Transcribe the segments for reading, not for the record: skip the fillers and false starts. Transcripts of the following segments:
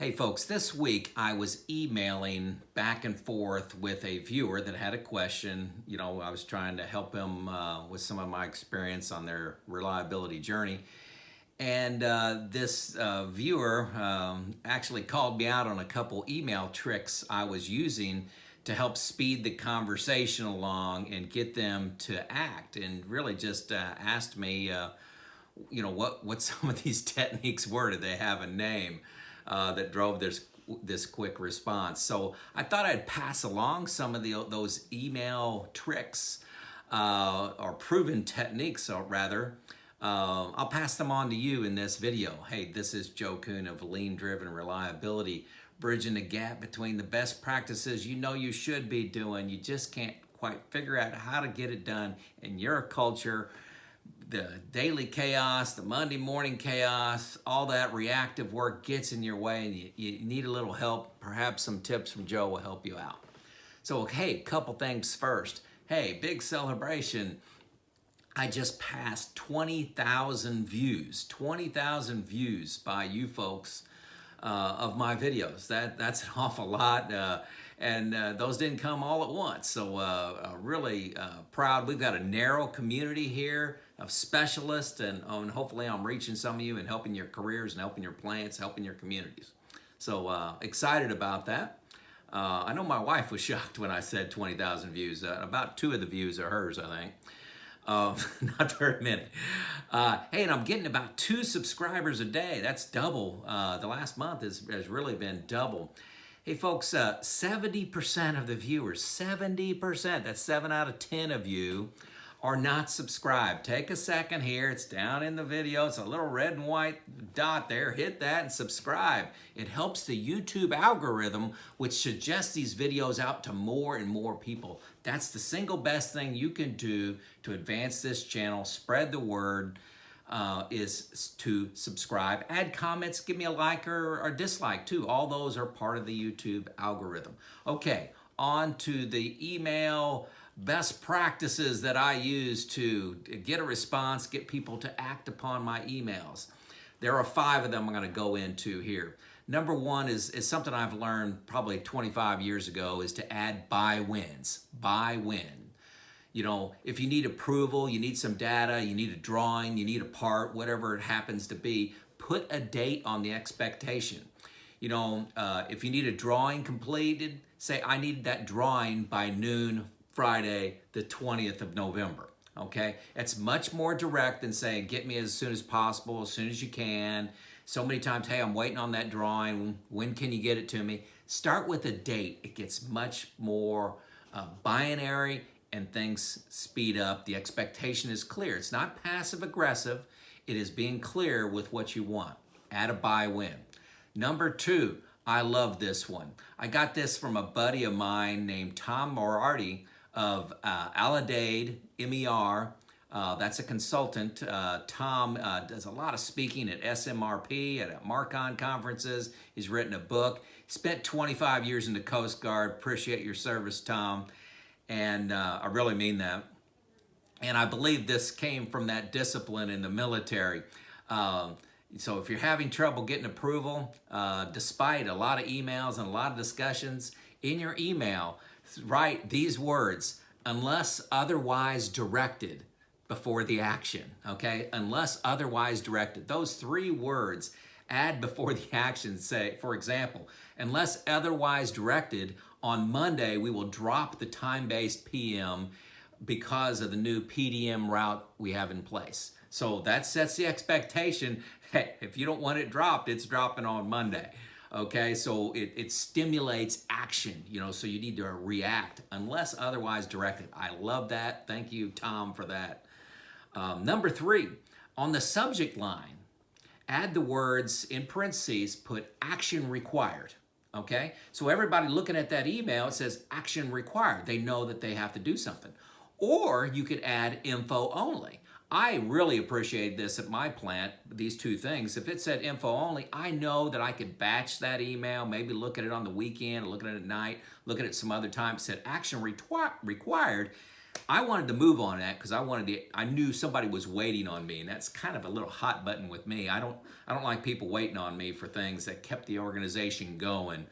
Hey folks, this week I was emailing back and forth with a viewer that had a question. I was trying to help him with some of my experience on their reliability journey. And this viewer actually called me out on a couple email tricks I was using to help speed the conversation along and get them to act, and really just asked me what some of these techniques were. Did they have a name that drove this quick response? So I thought I'd pass along some of those email tricks or proven techniques, or rather. I'll pass them on to you in this video. Hey, this is Joe Kuhn of Lean-Driven Reliability, bridging the gap between the best practices you know you should be doing. You just can't quite figure out how to get it done in your culture. The daily chaos, the Monday morning chaos, all that reactive work gets in your way, and you need a little help. Perhaps some tips from Joe will help you out. So, hey, a couple things first. Hey, big celebration. I just passed 20,000 views. 20,000 views by you folks of my videos. That's an awful lot. And those didn't come all at once. So really proud. We've got a narrow community here of specialists, and hopefully I'm reaching some of you and helping your careers and helping your plants, helping your communities. So excited about that. I know my wife was shocked when I said 20,000 views. About 2 of the views are hers, I think. Not very many. Hey, and I'm getting about 2 subscribers a day. That's double. The last month has really been double. Hey folks, 70% of the viewers, 70%, that's 7 out of 10 of you, are not subscribed. Take a second here. It's down in the video. It's a little red and white dot there. Hit that and subscribe. It helps the YouTube algorithm, which suggests these videos out to more and more people. That's the single best thing you can do to advance this channel, spread the word, is to subscribe. Add comments, give me a like or dislike too. All those are part of the YouTube algorithm. Okay, on to the email best practices that I use to get a response, get people to act upon my emails. There are 5 of them I'm going to go into here. Number 1 is something I've learned probably 25 years ago, is to add buy wins. Buy win. If you need approval, you need some data, you need a drawing, you need a part, whatever it happens to be, put a date on the expectation. If you need a drawing completed, say I need that drawing by noon Friday, the 20th of November. Okay, it's much more direct than saying get me as soon as possible, as soon as you can. So many times, hey, I'm waiting on that drawing. When can you get it to me? Start with a date. It gets much more binary, and things speed up. The expectation is clear. It's not passive aggressive. It is being clear with what you want. Add a buy win. Number 2, I love this one. I got this from a buddy of mine named Tom Moriarty of Alidade, MER. That's a consultant. Tom does a lot of speaking at SMRP, at Marcon conferences. He's written a book. Spent 25 years in the Coast Guard. Appreciate your service, Tom. And I really mean that. And I believe this came from that discipline in the military. So if you're having trouble getting approval, despite a lot of emails and a lot of discussions, in your email, write these words: unless otherwise directed, before the action. Okay, unless otherwise directed. Those 3 words add before the action. Say, for example, unless otherwise directed, on Monday we will drop the time-based PM because of the new PDM route we have in place. So that sets the expectation. Hey, if you don't want it dropped, it's dropping on Monday. Okay, so it stimulates action, so you need to react unless otherwise directed. I love that. Thank you, Tom, for that. Number 3, on the subject line, add the words in parentheses, put action required. Okay, so everybody looking at that email, it says action required. They know that they have to do something. Or you could add info only. I really appreciate this at my plant, these 2 things. If it said info only, I know that I could batch that email, maybe look at it on the weekend, look at it at night, look at it some other time. It said action required. I wanted to move on that because I knew somebody was waiting on me, and that's kind of a little hot button with me. I don't like people waiting on me for things that kept the organization going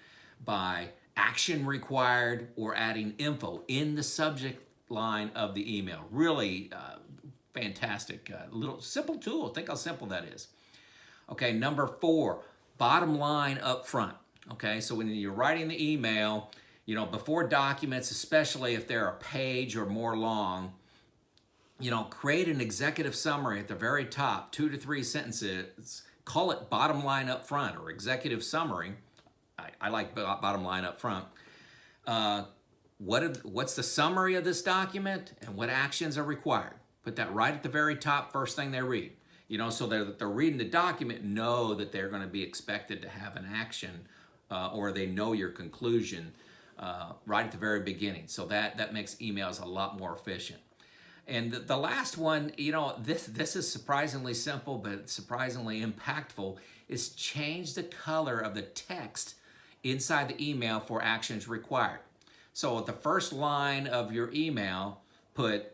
by action required or adding info in the subject line of the email. Really fantastic, little simple tool. Think how simple that is. Okay, number 4, bottom line up front. Okay, so when you're writing the email, before documents, especially if they're a page or more long, create an executive summary at the very top, 2 to 3 sentences. Call it bottom line up front or executive summary. I like bottom line up front. What's the summary of this document and what actions are required? Put that right at the very top, first thing they read. So they're reading the document, know that they're going to be expected to have an action, or they know your conclusion right at the very beginning. So that makes emails a lot more efficient. And the last one, this is surprisingly simple, but surprisingly impactful, is change the color of the text inside the email for actions required. So at the first line of your email, put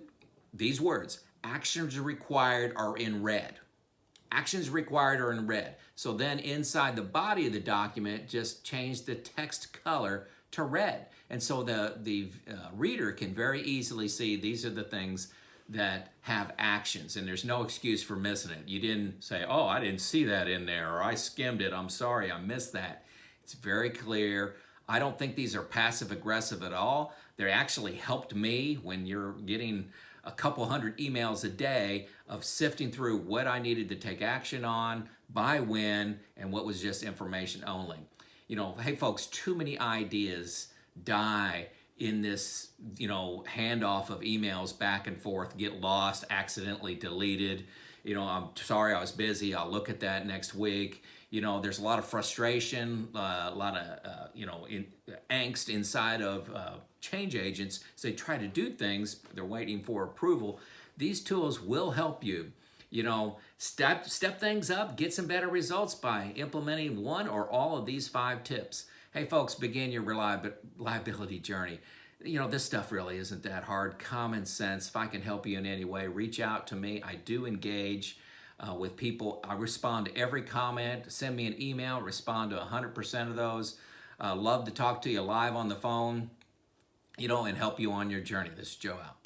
these words: actions required are in red. Actions required are in red. So then inside the body of the document, just change the text color to red. And so the reader can very easily see these are the things that have actions, and there's no excuse for missing it. You didn't say, oh, I didn't see that in there, or I skimmed it, I'm sorry, I missed that. It's very clear. I don't think these are passive aggressive at all. They actually helped me when you're getting a couple hundred emails a day of sifting through what I needed to take action on, by when, and what was just information only. Hey folks, too many ideas die in this, handoff of emails back and forth, get lost, accidentally deleted. I'm sorry, I was busy, I'll look at that next week. There's a lot of frustration, a lot of, angst inside of change agents as they try to do things. They're waiting for approval. These tools will help you, step things up, get some better results by implementing one or all of these 5 tips. Hey folks, begin your reliability journey. This stuff really isn't that hard. Common sense. If I can help you in any way, reach out to me. I do engage with people. I respond to every comment. Send me an email. Respond to 100% of those. Love to talk to you live on the phone, and help you on your journey. This is Joe out.